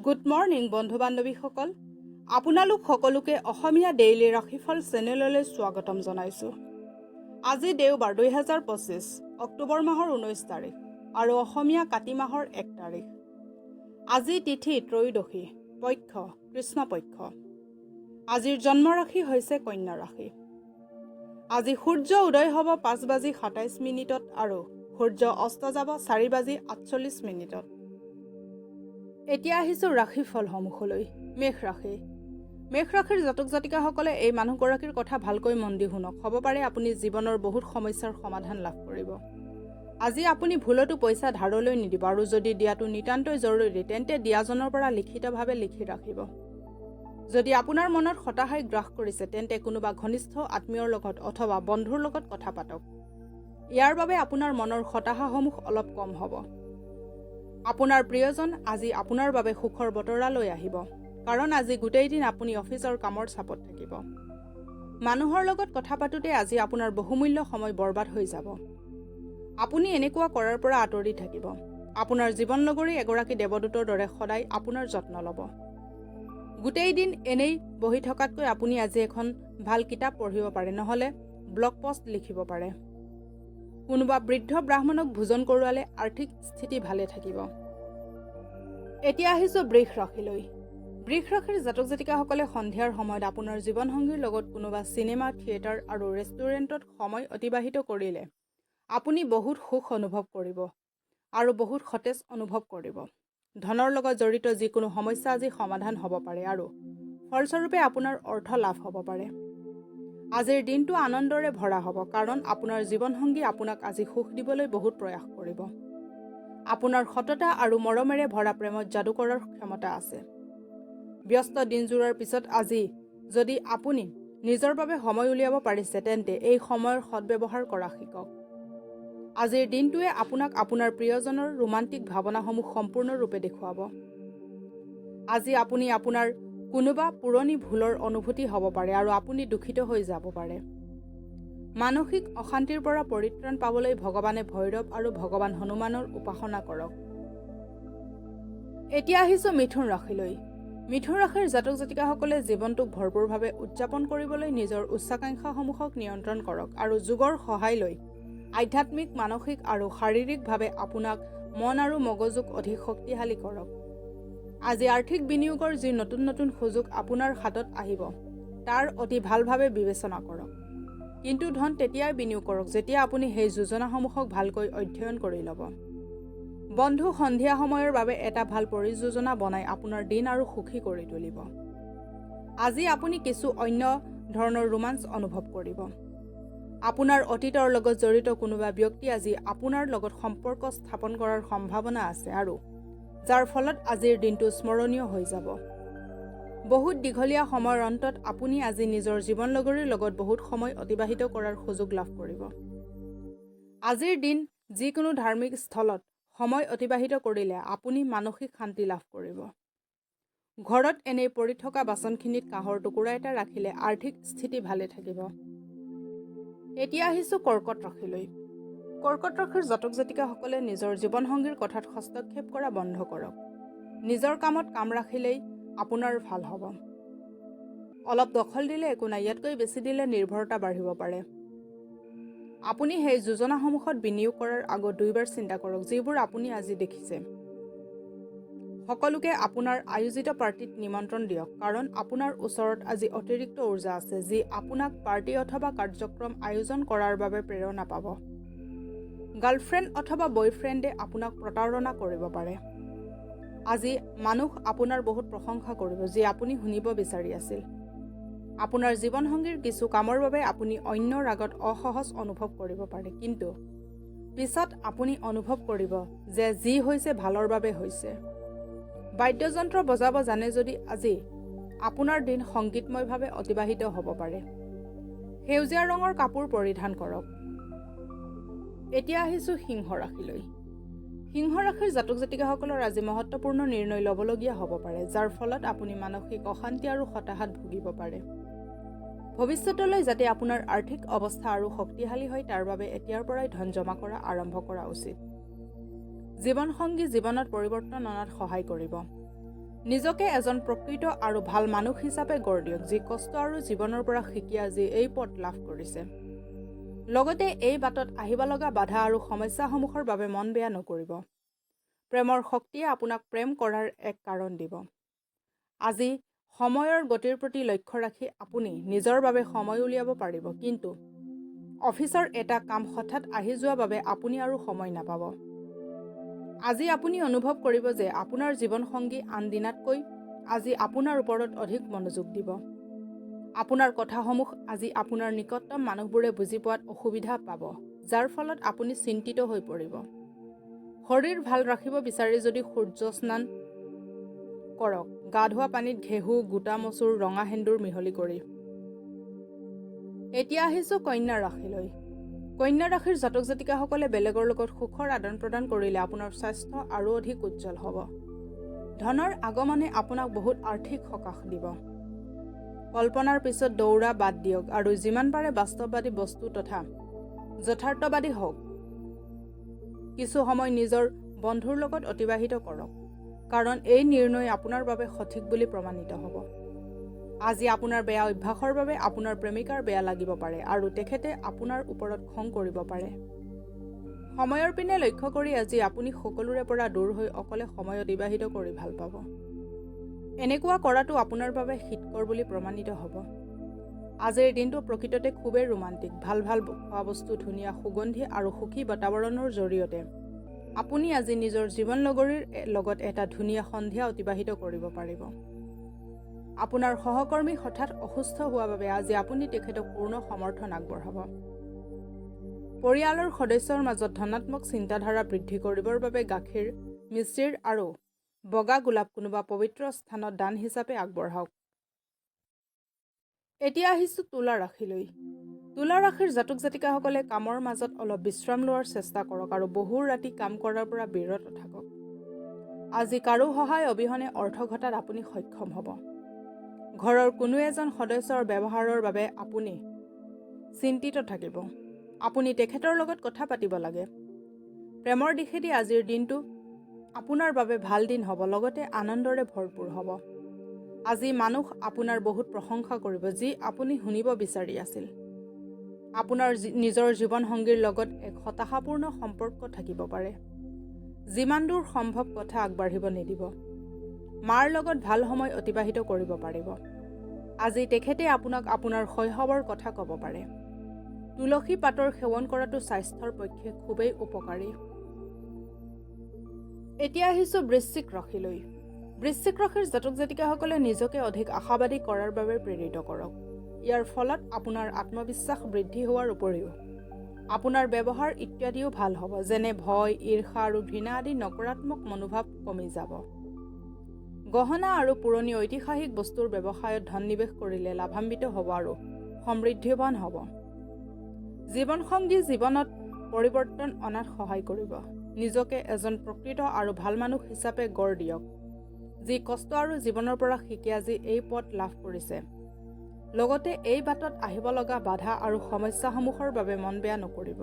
Good morning বন্ধু বান্ধৱীসকল, আপোনালোক সকলোকে অসমীয়া ডেইলি ৰাশিফল চেনেললৈ স্বাগতম জনাইছোঁ। আজি দেওবাৰ 2025 অক্টোবৰ মাহৰ 19 তাৰিখ আৰু অসমীয়া কাতি মাহৰ 1 তাৰিখ। আজি তিথি ত্ৰয়োদশী, পক্ষ কৃষ্ণপক্ষ। আজিৰ জন্মৰাশি হৈছে কন্যা ৰাশি। আজি সূৰ্য উদয় হ'ব 5:27 আৰু সূৰ্য অস্ত যাব 4:48। এতিয়া আহিছোঁ ৰাশিফলসমূহলৈ। মেষ ৰাশি। মেষ ৰাশিৰ জাতক জাতিকাসকলে এই মানুহগৰাকীৰ কথা ভালকৈ মন দি শুনক। হ'ব পাৰে আপুনি জীৱনৰ বহুত সমস্যাৰ সমাধান লাভ কৰিব। আজি আপুনি ভুলতো পইচা ধাৰলৈ নিদিব আৰু যদি দিয়াটো নিতান্তই জৰুৰী তেন্তে দিয়াজনৰ পৰা লিখিতভাৱে লিখি ৰাখিব। যদি আপোনাৰ মনত হতাশাই গ্ৰাস কৰিছে তেন্তে কোনোবা ঘনিষ্ঠ আত্মীয়ৰ লগত অথবা বন্ধুৰ লগত কথা পাতক। ইয়াৰ বাবে আপোনাৰ মনৰ হতাশাসমূহ অলপ কম হ'ব। আপোনাৰ প্ৰিয়জন আজি আপোনাৰ বাবে সুখৰ বতৰা লৈ আহিব, কাৰণ আজি গোটেই দিন আপুনি অফিচৰ কামৰ চাপত থাকিব। মানুহৰ লগত কথা পাতোঁতে আজি আপোনাৰ বহুমূল্য সময় বৰবাদ হৈ যাব। আপুনি এনেকুৱা কৰাৰ পৰা আঁতৰি থাকিব। আপোনাৰ জীৱনলগৰী এগৰাকী দেৱদূতৰ দৰে সদায় আপোনাৰ যত্ন ল'ব। গোটেই দিন এনেই বহি থকাতকৈ আপুনি আজি এখন ভাল কিতাপ পঢ়িব পাৰে, নহ'লে ব্লগ পষ্ট লিখিব পাৰে। কোনোবা বৃদ্ধ ব্ৰাহ্মণক ভোজন কৰোৱালে আৰ্থিক স্থিতি ভালে থাকিব। এতিয়া আহিছোঁ বৃষ ৰাশিলৈ। বৃষ ৰাশিৰ জাতক জাতিকাসকলে সন্ধিয়াৰ সময়ত আপোনাৰ জীৱনসংগীৰ লগত কোনোবা চিনেমা, থিয়েটাৰ আৰু ৰেষ্টুৰেণ্টত সময় অতিবাহিত কৰিলে আপুনি বহুত সুখ অনুভৱ কৰিব আৰু বহুত সতেজ অনুভৱ কৰিব। ধনৰ লগত জড়িত যিকোনো সমস্যা আজি সমাধান হ'ব পাৰে আৰু ফলস্বৰূপে আপোনাৰ অৰ্থ লাভ হ'ব পাৰে। আজিৰ দিনটো আনন্দৰে ভৰা হ'ব, কাৰণ আপোনাৰ জীৱনসংগী আপোনাক আজি সুখ দিবলৈ বহুত প্ৰয়াস কৰিব। আপোনাৰ সততা আৰু মৰমেৰে ভৰা প্ৰেমত যাদু কৰাৰ ক্ষমতা আছে। ব্যস্ত দিনজোৰাৰ পিছত আজি যদি আপুনি নিজৰ বাবে সময় উলিয়াব পাৰিছে তেন্তে এই সময়ৰ সদ্ব্যৱহাৰ কৰা শিকক। আজিৰ দিনটোৱে আপোনাক আপোনাৰ প্ৰিয়জনৰ ৰোমান্টিক ভাৱনাসমূহ সম্পূৰ্ণৰূপে দেখুৱাব। আজি আপুনি আপোনাৰ কোনোবা পুৰণি ভুলৰ অনুভূতি হ'ব পাৰে আৰু আপুনি দুখিত হৈ যাব পাৰে। মানসিক অশান্তিৰ পৰা পৰিত্ৰাণ পাবলৈ ভগৱানে ভৈৰৱ আৰু ভগৱান হনুমানৰ উপাসনা কৰক। এতিয়া আহিছোঁ মিথুন ৰাশিলৈ। মিথুন ৰাশিৰ জাতক জাতিকাসকলে জীৱনটোক ভৰপূৰভাৱে উদযাপন কৰিবলৈ নিজৰ উচ্চাকাংক্ষাসমূহক নিয়ন্ত্ৰণ কৰক আৰু যোগৰ সহায় লৈ আধ্যাত্মিক, মানসিক আৰু শাৰীৰিকভাৱে আপোনাক মন আৰু মগজুক অধিক শক্তিশালী কৰক। আজি আৰ্থিক বিনিয়োগৰ যি নতুন নতুন সুযোগ আপোনাৰ হাতত আহিব তাৰ অতি ভালভাৱে বিবেচনা কৰক। কিন্তু ধন তেতিয়াই বিনিয়োগ কৰক যেতিয়া আপুনি সেই যোজনাসমূহক ভালকৈ অধ্যয়ন কৰি ল'ব। বন্ধু সন্ধিয়া সময়ৰ বাবে এটা ভাল পৰিযোজনা বনাই আপোনাৰ দিন আৰু সুখী কৰি তুলিব। আজি আপুনি কিছু অন্য ধৰণৰ ৰোমাঞ্চ অনুভৱ কৰিব। আপোনাৰ অতীতৰ লগত জড়িত কোনোবা ব্যক্তি আজি আপোনাৰ লগত সম্পৰ্ক স্থাপন কৰাৰ সম্ভাৱনা আছে আৰু যাৰ ফলত আজিৰ দিনটো স্মৰণীয় হৈ যাব। বহুত দীঘলীয়া সময়ৰ অন্তত আপুনি আজি নিজৰ জীৱনলগৰীৰ লগত বহুত সময় অতিবাহিত কৰাৰ সুযোগ লাভ কৰিব। আজিৰ দিন যিকোনো ধাৰ্মিক স্থলত সময় অতিবাহিত কৰিলে আপুনি মানসিক শান্তি লাভ কৰিব। ঘৰত এনেই পৰি থকা বাচনখিনিত কাঁহৰ টুকুৰা এটা ৰাখিলে আৰ্থিক স্থিতি ভালে থাকিব। এতিয়া আহিছোঁ কৰ্কট ৰাশিলৈ। কৰ্কট ৰাশিৰ জাতক জাতিকাসকলে নিজৰ জীৱনসংগীৰ কথাত হস্তক্ষেপ কৰা বন্ধ কৰক। নিজৰ কামত কাম ৰাখিলেই আপোনাৰ ভাল হ'ব। অলপ দখল দিলে একো নাই, ইয়াতকৈ বেছি দিলে নিৰ্ভৰতা বাঢ়িব পাৰে। আপুনি সেই যোজনাসমূহত বিনিয়োগ কৰাৰ আগত দুইবাৰ চিন্তা কৰক যিবোৰ আপুনি আজি দেখিছে। সকলোকে আপোনাৰ আয়োজিত পাৰ্টিত নিমন্ত্ৰণ দিয়ক, কাৰণ আপোনাৰ ওচৰত আজি অতিৰিক্ত উৰ্জা আছে যি আপোনাক পাৰ্টি অথবা কাৰ্যক্ৰম আয়োজন কৰাৰ বাবে প্ৰেৰণা পাব। গাৰ্লফ্ৰেণ্ড অথবা বয়ফ্ৰেণ্ডে আপোনাক প্ৰতাৰণা কৰিব পাৰে। আজি মানুহ আপোনাৰ বহুত প্ৰশংসা কৰিব যি আপুনি শুনিব বিচাৰি আছিল। আপোনাৰ জীৱনসংগীৰ কিছু কামৰ বাবে আপুনি অন্যৰ আগত অসহজ অনুভৱ কৰিব পাৰে, কিন্তু পিছত আপুনি অনুভৱ কৰিব যে যি হৈছে ভালৰ বাবে হৈছে। বাদ্যযন্ত্ৰ বজাব জানে যদি আজি আপোনাৰ দিন সংগীতময়ভাৱে অতিবাহিত হ'ব পাৰে। সেউজীয়া ৰঙৰ কাপোৰ পৰিধান কৰক। এতিয়া আহিছোঁ সিংহ ৰাশিলৈ। সিংহ ৰাশিৰ জাতক জাতিকাসকলৰ আজি মহত্বপূৰ্ণ নিৰ্ণয় ল'বলগীয়া হ'ব পাৰে, যাৰ ফলত আপুনি মানসিক অশান্তি আৰু হতাশাত ভুগিব পাৰে। ভৱিষ্যতলৈ যাতে আপোনাৰ আৰ্থিক অৱস্থা আৰু শক্তিশালী হয় তাৰ বাবে এতিয়াৰ পৰাই ধন জমা কৰা আৰম্ভ কৰা উচিত। জীৱনসংগী জীৱনত পৰিৱৰ্তন অনাত সহায় কৰিব। নিজকে এজন প্ৰকৃত আৰু ভাল মানুহ হিচাপে গঢ় দিয়ক, যি কষ্ট আৰু জীৱনৰ পৰা শিকি আজি এই পথ লাভ কৰিছে। লগতে এই বাটত আহিব লগা বাধা আৰু সমস্যাসমূহৰ বাবে মন বেয়া নকৰিব। প্ৰেমৰ শক্তিয়ে আপোনাক প্ৰেম কৰাৰ এক কাৰণ দিব। আজি সময়ৰ গতিৰ প্ৰতি লক্ষ্য ৰাখি আপুনি নিজৰ বাবে সময় উলিয়াব পাৰিব, কিন্তু অফিচৰ এটা কাম হঠাৎ আহি যোৱা বাবে আপুনি আৰু সময় নাপাব। আজি আপুনি অনুভৱ কৰিব যে আপোনাৰ জীৱনসংগী আন দিনাতকৈ আজি আপোনাৰ ওপৰত অধিক মনোযোগ দিব। আপোনাৰ কথাসমূহ আজি আপোনাৰ নিকটতম মানুহবোৰে বুজি পোৱাত অসুবিধা পাব, যাৰ ফলত আপুনি চিন্তিত হৈ পৰিব। শৰীৰ ভাল ৰাখিব বিচাৰি যদি সূৰ্য স্নান কৰক, গা ধোৱা পানীত ঘেঁহু, গোটা মচুৰ, ৰঙা সেন্দুৰ মিহলি কৰি। এতিয়া আহিছোঁ কন্যা ৰাশিলৈ। কন্যা ৰাশিৰ জাতক জাতিকাসকলে বেলেগৰ লগত সুখৰ আদান প্ৰদান কৰিলে আপোনাৰ স্বাস্থ্য আৰু অধিক উজ্জ্বল হ'ব। ধনৰ আগমনে আপোনাক বহুত আৰ্থিক সকাহ দিব। কল্পনাৰ পিছত দৌৰা বাদ দিয়ক আৰু যিমান পাৰে বাস্তৱবাদী বস্তু তথা যথাৰ্থবাদী হওক। কিছু সময় নিজৰ বন্ধুৰ লগত অতিবাহিত কৰক, কাৰণ এই নিৰ্ণয় আপোনাৰ বাবে সঠিক বুলি প্ৰমাণিত হ'ব। আজি আপোনাৰ বেয়া অভ্যাসৰ বাবে আপোনাৰ প্ৰেমিকাৰ বেয়া লাগিব পাৰে আৰু তেখেতে আপোনাৰ ওপৰত খং কৰিব পাৰে। সময়ৰ পিনে লক্ষ্য কৰি আজি আপুনি সকলোৰে পৰা দূৰ হৈ অকলে সময় অতিবাহিত কৰি ভাল পাব। এনেকুৱা কৰাটো আপোনাৰ বাবে হিতকৰ বুলি প্ৰমাণিত হ'ব। আজিৰ দিনটো প্ৰকৃততে খুবেই ৰোমান্টিক। ভাল ভাল খোৱা বস্তু, ধুনীয়া সুগন্ধি আৰু সুখী বাতাবৰণৰ জৰিয়তে আপুনি আজি নিজৰ জীৱন লগৰীৰ লগত এটা ধুনীয়া সন্ধিয়া অতিবাহিত কৰিব পাৰিব। আপোনাৰ সহকৰ্মী হঠাৎ অসুস্থ হোৱা বাবে আজি আপুনি তেখেতক পূৰ্ণ সমৰ্থন আগবঢ়াব। পৰিয়ালৰ সদস্যৰ মাজত ধনাত্মক চিন্তাধাৰা বৃদ্ধি কৰিবৰ বাবে গাখীৰ, মিশ্ৰিৰ আৰু বগা গোলাপ কোনোবা পবিত্ৰ স্থানত দান হিচাপে আগবঢ়াওক। এতিয়া আহিছোঁ তুলা ৰাশিলৈ। তুলা ৰাশিৰ জাতক জাতিকাসকলে কামৰ মাজত অলপ বিশ্ৰাম লোৱাৰ চেষ্টা কৰক আৰু বহু ৰাতি কাম কৰাৰ পৰা বিৰত থাকক। আজি কাৰো সহায় অবিহনে অৰ্থ ঘটাত আপুনি সক্ষম হ'ব। ঘৰৰ কোনো এজন সদস্যৰ ব্যৱহাৰৰ বাবে আপুনি চিন্তিত থাকিব। আপুনি তেখেতৰ লগত কথা পাতিব লাগে। প্ৰেমৰ দিশেদি আজিৰ দিনটো আপোনাৰ বাবে ভাল দিন হ'ব, লগতে আনন্দৰে ভৰপূৰ হ'ব। আজি মানুহ আপোনাৰ বহুত প্ৰশংসা কৰিব, যি আপুনি শুনিব বিচাৰি আছিল। আপোনাৰ নিজৰ জীৱনসংগীৰ লগত এক হতাশাপূৰ্ণ সম্পৰ্ক থাকিব পাৰে। যিমান দূৰ সম্ভৱ কথা আগবাঢ়িব নিদিব। মাৰ লগত ভাল সময় অতিবাহিত কৰিব পাৰিব। আজি তেখেতে আপোনাক আপোনাৰ শৈশৱৰ কথা ক'ব পাৰে। তুলসী পাতৰ সেৱন কৰাটো স্বাস্থ্যৰ পক্ষে খুবেই উপকাৰী। এতিয়া আহিছোঁ বৃশ্চিক ৰাশিলৈ। বৃশ্চিক ৰাশিৰ জাতক জাতিকাসকলে নিজকে অধিক আশাবাদী কৰাৰ বাবে প্ৰেৰিত কৰক। ইয়াৰ ফলত আপোনাৰ আত্মবিশ্বাস বৃদ্ধি হোৱাৰ উপৰিও আপোনাৰ ব্যৱহাৰ ইত্যাদিও ভাল হ'ব, যেনে ভয়, ঈৰ্ষা আৰু ঘৃণা আদি নকাৰাত্মক মনোভাৱ কমি যাব। গহনা আৰু পুৰণি ঐতিহাসিক বস্তুৰ ব্যৱসায়ত ধন নিৱেশ কৰিলে লাভান্বিত হ'ব আৰু সমৃদ্ধিৱান হ'ব। জীৱনসংগী জীৱনত পৰিৱৰ্তন অনাত সহায় কৰিব। নিজকে এজন প্ৰকৃত আৰু ভাল মানুহ হিচাপে গঢ় দিয়ক, যি কষ্ট আৰু জীৱনৰ পৰা শিকি আজি এই পথ লাভ কৰিছে। লগতে এই বাটত আহিব লগা বাধা আৰু সমস্যাসমূহৰ বাবে মন বেয়া নকৰিব।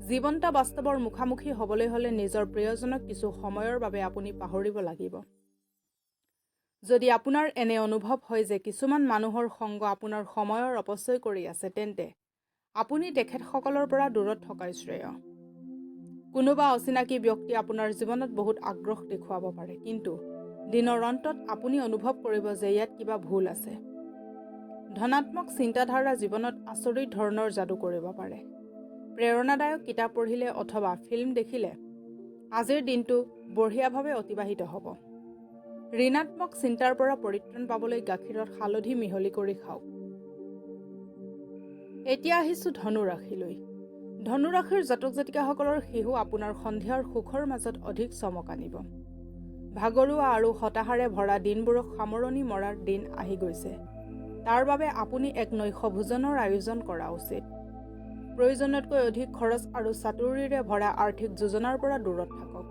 জীৱন্ত বাস্তৱৰ মুখামুখি হ'বলৈ হ'লে নিজৰ প্ৰিয়জনক কিছু সময়ৰ বাবে আপুনি পাহৰিব লাগিব। যদি আপোনাৰ এনে অনুভৱ হয় যে কিছুমান মানুহৰ সংগ আপোনাৰ সময়ৰ অপচয় কৰি আছে, তেন্তে আপুনি তেখেতসকলৰ পৰা দূৰত থকাই শ্ৰেয়। কোনোবা অচিনাকি ব্যক্তি আপোনাৰ জীৱনত বহুত আগ্ৰহ দেখুৱাব পাৰে, কিন্তু দিনৰ অন্তত আপুনি অনুভৱ কৰিব যে ইয়াত কিবা ভুল আছে। ধনাত্মক চিন্তাধাৰা জীৱনত আচৰিত ধৰণৰ যাদু কৰিব পাৰে। প্ৰেৰণাদায়ক কিতাপ পঢ়িলে অথবা ফিল্ম দেখিলে আজিৰ দিনটো বঢ়িয়াভাৱে অতিবাহিত হ'ব। ঋণাত্মক চিন্তাৰ পৰা পৰিত্ৰাণ পাবলৈ গাখীৰত হালধি মিহলি কৰি খাওক। এতিয়া আহিছোঁ ধনু ৰাশিলৈ। ধনু ৰাশিৰ জাতক জাতিকাসকলৰ শিশু আপোনাৰ সন্ধিয়াৰ সুখৰ মাজত অধিক চমক আনিব। ভাগৰুৱা আৰু হতাশাৰে ভৰা দিনবোৰক সামৰণি মৰাৰ দিন আহি গৈছে। তাৰ বাবে আপুনি এক নৈশ ভোজনৰ আয়োজন কৰা উচিত। প্ৰয়োজনতকৈ অধিক খৰচ আৰু চাতুৰিৰে ভৰা আৰ্থিক যোজনাৰ পৰা দূৰত থাকক।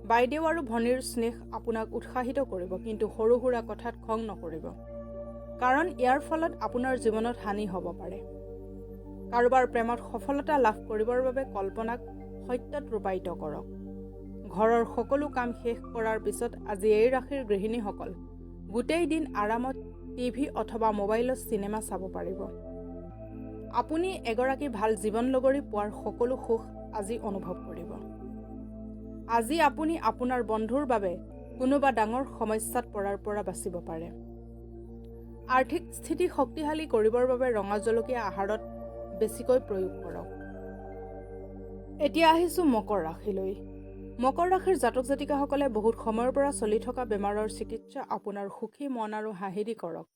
বাইদেউ আৰু ভনীৰ স্নেহ আপোনাক উৎসাহিত কৰিব, কিন্তু সৰু সুৰা কথাত খং নকৰিব, কাৰণ ইয়াৰ ফলত আপোনাৰ জীৱনত হানি হ'ব পাৰে। কাৰোবাৰ প্ৰেমত সফলতা লাভ কৰিবৰ বাবে কল্পনাক সত্যত ৰূপায়িত কৰক। ঘৰৰ সকলো কাম শেষ কৰাৰ পিছত আজি এই ৰাশিৰ গৃহিণীসকল গোটেই দিন আৰামত টিভি অথবা মোবাইলত চিনেমা চাব পাৰিব। আপুনি এগৰাকী ভাল জীৱনলগৰী পোৱাৰ সকলো সুখ আজি অনুভৱ কৰিব। আজি আপুনি আপোনাৰ বন্ধুৰ বাবে কোনোবা ডাঙৰ সমস্যাত পৰাৰ পৰা বাচিব পাৰে। আৰ্থিক স্থিতি শক্তিশালী কৰিবৰ বাবে ৰঙা জলকীয়া আহাৰত বেছিকৈ প্ৰয়োগ কৰক। এতিয়া আহিছোঁ মকৰ ৰাশিলৈ। মকৰ ৰাশিৰ জাতক জাতিকাসকলে বহুত সময়ৰ পৰা চলি থকা বেমাৰৰ চিকিৎসা আপোনাৰ সুখী মন আৰু হাঁহিৰে কৰক,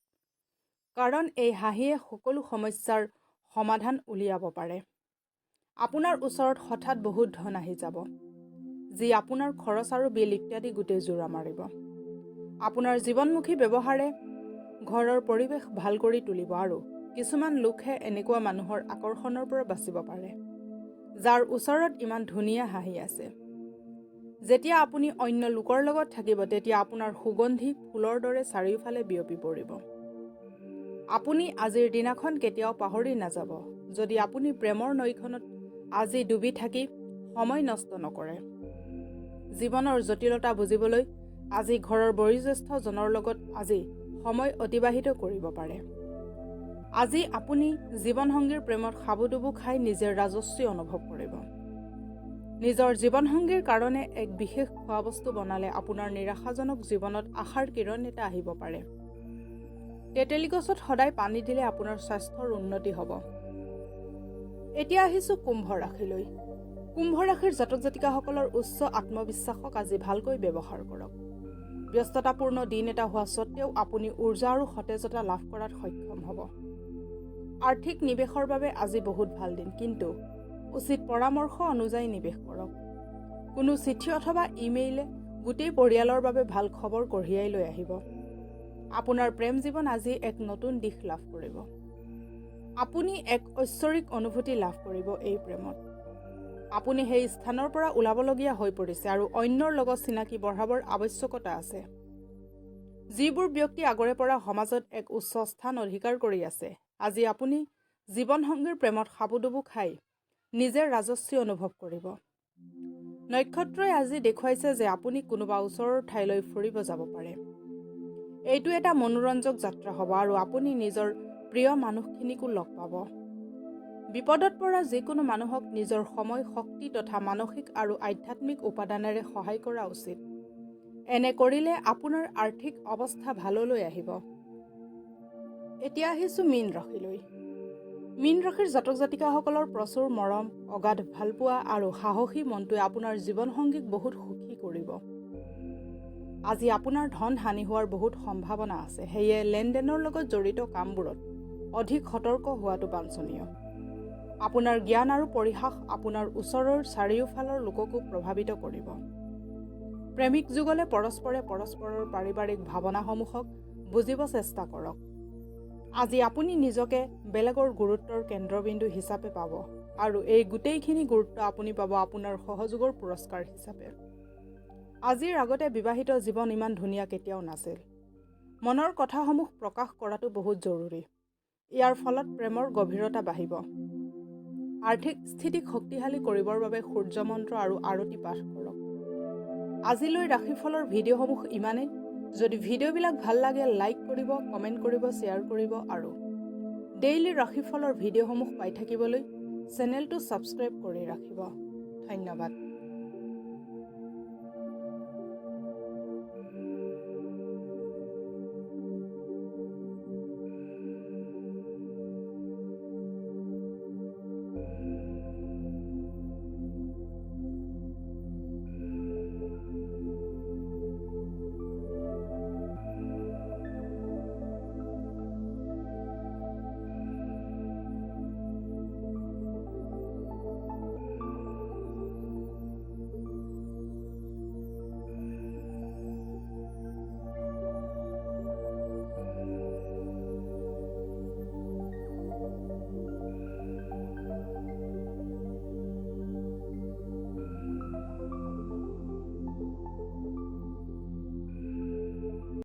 কাৰণ এই হাঁহিয়ে সকলো সমস্যাৰ সমাধান উলিয়াব পাৰে। আপোনাৰ ওচৰত হঠাৎ বহুত ধন আহি যাব, যি আপোনাৰ খৰচ আৰু বিল ইত্যাদি গোটেই জোৰা মাৰিব। আপোনাৰ জীৱনমুখী ব্যৱহাৰে ঘৰৰ পৰিৱেশ ভাল কৰি তুলিব আৰু কিছুমান লোকহে এনেকুৱা মানুহৰ আকৰ্ষণৰ পৰা বাচিব পাৰে, যাৰ ওচৰত ইমান ধুনীয়া হাঁহি আছে। যেতিয়া আপুনি অন্য লোকৰ লগত থাকিব, তেতিয়া আপোনাৰ সুগন্ধি ফুলৰ দৰে চাৰিওফালে বিয়পি পৰিব। আপুনি আজিৰ দিনাখন কেতিয়াও পাহৰি নাযাব যদি আপুনি প্ৰেমৰ নৈখনত আজি ডুবি থাকি সময় নষ্ট নকৰে। জীৱনৰ জটিলতা বুজিবলৈ আজি ঘৰৰ বয়োজ্যেষ্ঠজনৰ লগত আজি সময় অতিবাহিত কৰিব পাৰে। আজি আপুনি জীৱনসংগীৰ প্ৰেমত সাবুডুবু খাই নিজে ৰাজস্বী অনুভৱ কৰিব। নিজৰ জীৱনসংগীৰ কাৰণে এক বিশেষ খোৱাবস্তু বনালে আপোনাৰ নিৰাশাজনক জীৱনত আশাৰ কিৰণ এটা আহিব পাৰে। তেতেলী গছত সদায় পানী দিলে আপোনাৰ স্বাস্থ্যৰ উন্নতি হ'ব। এতিয়া আহিছোঁ কুম্ভ ৰাশিলৈ। কুম্ভ ৰাশিৰ জাতক জাতিকাসকলৰ উচ্চ আত্মবিশ্বাসক আজি ভালকৈ ব্যৱহাৰ কৰক। ব্যস্ততাপূৰ্ণ দিন এটা হোৱা স্বত্বেও আপুনি ঊৰ্জা আৰু সতেজতা লাভ কৰাত সক্ষম হ'ব। আৰ্থিক নিৱেশৰ বাবে আজি বহুত ভাল দিন, কিন্তু উচিত পৰামৰ্শ অনুযায়ী নিৱেশ কৰক। কোনো চিঠি অথবা ইমেইলে গোটেই পৰিয়ালৰ বাবে ভাল খবৰ কঢ়িয়াই লৈ আহিব। আপোনাৰ প্ৰেম জীৱন আজি এক নতুন দিশ লাভ কৰিব। আপুনি এক ঐশ্বৰিক অনুভূতি লাভ কৰিব এই প্ৰেমত। আপুনি সেই স্থানৰ পৰা ওলাবলগীয়া হৈ পৰিছে আৰু অন্যৰ লগত চিনাকি বঢ়াবৰ আৱশ্যকতা আছে। যিবোৰ ব্যক্তি আগৰে পৰা সমাজত এক উচ্চ স্থান অধিকাৰ কৰি আছে, আজি আপুনি জীৱনসংগীৰ প্ৰেমত সাবুডুবু খাই নিজে ৰাজস্বী অনুভৱ কৰিব। নক্ষত্ৰই আজি দেখুৱাইছে যে আপুনি কোনোবা ওচৰৰ ঠাইলৈ ফুৰিব যাব পাৰে। এইটো এটা মনোৰঞ্জক যাত্ৰা হ'ব আৰু আপুনি নিজৰ প্ৰিয় মানুহখিনিকো লগ পাব। বিপদত পৰা যিকোনো মানুহক নিজৰ সময়, শক্তি তথা মানসিক আৰু আধ্যাত্মিক উপাদানেৰে সহায় কৰা উচিত। এনে কৰিলে আপোনাৰ আৰ্থিক অৱস্থা ভাললৈ আহিব। এতিয়া আহিছোঁ মীন ৰাশিলৈ। মীন ৰাশিৰ জাতক জাতিকাসকলৰ প্ৰচুৰ মৰম, অগাধ ভালপোৱা আৰু সাহসী মনটোৱে আপোনাৰ জীৱনসংগীক বহুত সুখী কৰিব। আজি আপোনাৰ ধন হানি হোৱাৰ বহুত সম্ভাৱনা আছে, সেয়ে লেনদেনৰ লগত জড়িত কামবোৰত অধিক সতৰ্ক হোৱাটো বাঞ্ছনীয়। আপোনাৰ জ্ঞান আৰু পৰিহাস আপোনাৰ ওচৰৰ চাৰিওফালৰ লোককো প্ৰভাৱিত কৰিব। প্ৰেমিক যুগলে পৰস্পৰে পৰস্পৰৰ পাৰিবাৰিক ভাৱনাসমূহক বুজিব চেষ্টা কৰক। আজি আপুনি নিজকে বেলেগৰ গুৰুত্বৰ কেন্দ্ৰবিন্দু হিচাপে পাব আৰু এই গোটেইখিনি গুৰুত্ব আপুনি পাব আপোনাৰ সহযোগৰ পুৰস্কাৰ হিচাপে। আজিৰ আগতে বিবাহিত জীৱন ইমান ধুনীয়া কেতিয়াও নাছিল। মনৰ কথাসমূহ প্ৰকাশ কৰাটো বহুত জৰুৰী। ইয়াৰ ফলত প্ৰেমৰ গভীৰতা বাঢ়িব। আৰ্থিক স্থিতিক শক্তিশালী কৰিবৰ বাবে সূৰ্য মন্ত্ৰ আৰু আৰতি পাঠ কৰক। আজিলৈ ৰাশিফলৰ ভিডিঅ'সমূহ ইমানেই। যদি ভিডিঅ'বিলাক ভাল লাগে লাইক কৰিব, কমেণ্ট কৰিব, শ্বেয়াৰ কৰিব আৰু ডেইলি ৰাশিফলৰ ভিডিঅ'সমূহ পাই থাকিবলৈ চেনেলটো ছাবস্ক্ৰাইব কৰি ৰাখিব। ধন্যবাদ।